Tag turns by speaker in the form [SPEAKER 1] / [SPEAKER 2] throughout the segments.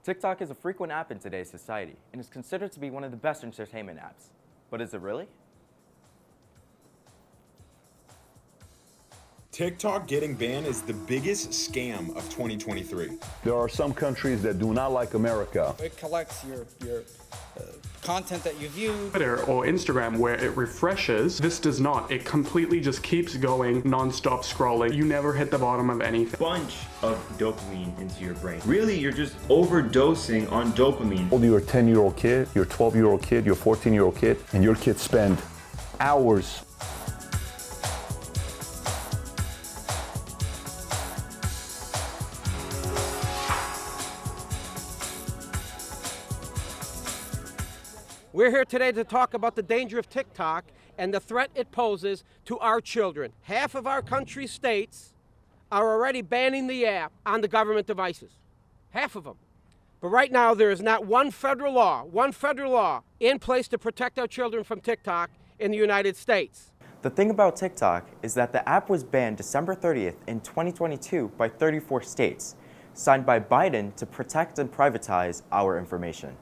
[SPEAKER 1] TikTok is a frequent app in today's society and is considered to be one of the best entertainment apps. But is it really?
[SPEAKER 2] TikTok getting banned is the biggest scam of 2023.
[SPEAKER 3] There are some countries that do not like America.
[SPEAKER 4] It collects your content that you view.
[SPEAKER 5] Twitter or Instagram where it refreshes. This does not. It completely just keeps going, non-stop scrolling. You never hit the bottom of anything.
[SPEAKER 6] Bunch of dopamine into your brain. Really, you're just overdosing on dopamine.
[SPEAKER 3] You're a 10-year-old kid, you're a 12-year-old kid, you're a 14-year-old kid, and your kids spend hours.
[SPEAKER 7] We're here today to talk about the danger of TikTok and the threat it poses to our children. Half of our country's states are already banning the app on the government devices. Half of them. But right now there is not one federal law in place to protect our children from TikTok in the United States.
[SPEAKER 1] The thing about TikTok is that the app was banned December 30th in 2022 by 34 states, signed by Biden to protect and privatize our information.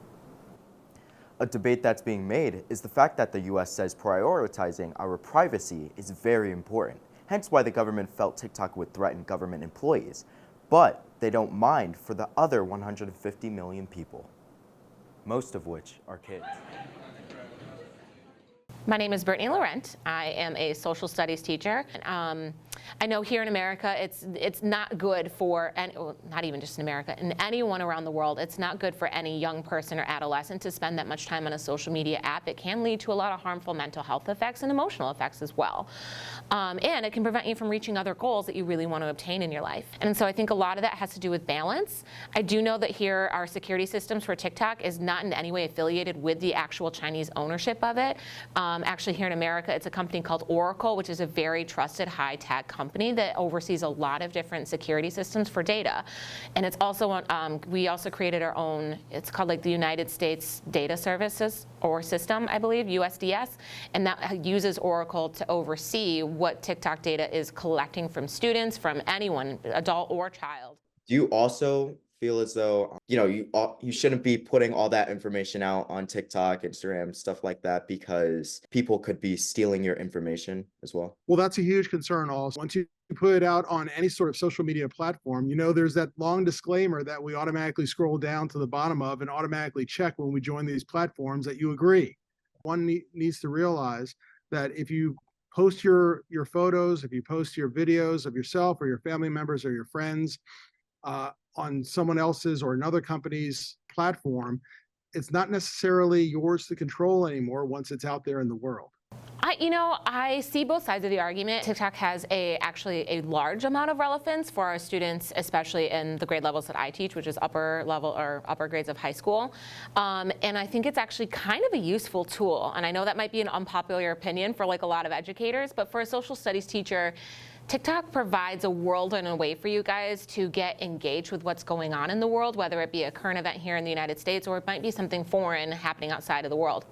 [SPEAKER 1] A debate that's being made is the fact that the US says prioritizing our privacy is very important, hence why the government felt TikTok would threaten government employees, but they don't mind for the other 150 million people, most of which are kids.
[SPEAKER 8] My name is Brittany Laurent. I am a social studies teacher. I know here in America, it's not good for, not even just in America, in anyone around the world, it's not good for any young person or adolescent to spend that much time on a social media app. It can lead to a lot of harmful mental health effects and emotional effects as well. And it can prevent you from reaching other goals that you really want to obtain in your life. And so I think a lot of that has to do with balance. I do know that here our security systems for TikTok is not in any way affiliated with the actual Chinese ownership of it. Actually, here in America, it's a company called Oracle, which is a very trusted high-tech company that oversees a lot of different security systems for data. And it's also, we also created our own, it's called like the United States Data Services or System, I believe, USDS, and that uses Oracle to oversee what TikTok data is collecting from students, from anyone, adult or child.
[SPEAKER 1] Do you also feel as though, you shouldn't be putting all that information out on TikTok, Instagram, stuff like that, because people could be stealing your information as well?
[SPEAKER 9] Well, that's a huge concern also. Once you put it out on any sort of social media platform, there's that long disclaimer that we automatically scroll down to the bottom of and automatically check when we join these platforms that you agree. One needs to realize that if you post your photos, if you post your videos of yourself or your family members or your friends, on someone else's or another company's platform, it's not necessarily yours to control anymore once it's out there in the world.
[SPEAKER 8] I see both sides of the argument. TikTok has actually a large amount of relevance for our students, especially in the grade levels that I teach, which is upper level or upper grades of high school. And I think it's actually kind of a useful tool. And I know that might be an unpopular opinion for like a lot of educators, but for a social studies teacher, TikTok provides a world and a way for you guys to get engaged with what's going on in the world, whether it be a current event here in the United States or it might be something foreign happening outside of the world.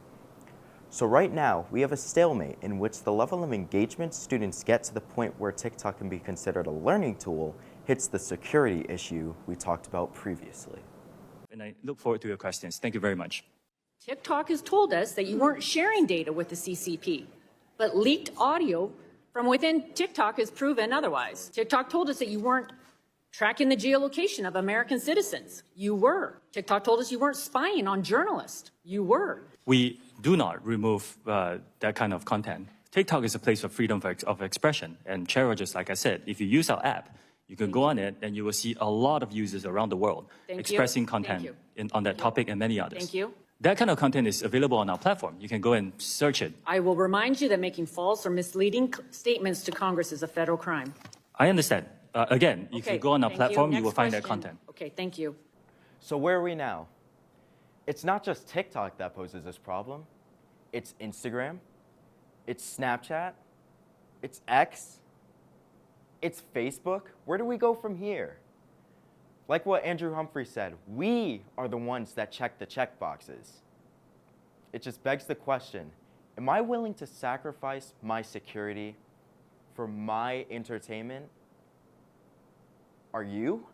[SPEAKER 1] So right now, we have a stalemate in which the level of engagement students get to the point where TikTok can be considered a learning tool hits the security issue we talked about previously.
[SPEAKER 10] And I look forward to your questions. Thank you very much.
[SPEAKER 11] TikTok has told us that you weren't sharing data with the CCP, but leaked audio from within TikTok has proven otherwise. TikTok told us that you weren't tracking the geolocation of American citizens. You were. TikTok told us you weren't spying on journalists. You were.
[SPEAKER 10] We do not remove that kind of content. TikTok is a place of freedom of expression. And Cheryl, just like I said, if you use our app, you can go on it and you will see a lot of users around the world expressing content on that topic and many others.
[SPEAKER 11] Thank you.
[SPEAKER 10] That kind of content is available on our platform. You can go and search it.
[SPEAKER 11] I will remind you that making false or misleading statements to Congress is a federal crime.
[SPEAKER 10] I understand. Again, if you go on our platform, you will find that content.
[SPEAKER 11] Okay, thank you.
[SPEAKER 1] So where are we now? It's not just TikTok that poses this problem. It's Instagram, it's Snapchat, it's X, it's Facebook. Where do we go from here? Like what Andrew Humphrey said, we are the ones that check the check boxes. It just begs the question, am I willing to sacrifice my security for my entertainment? Are you?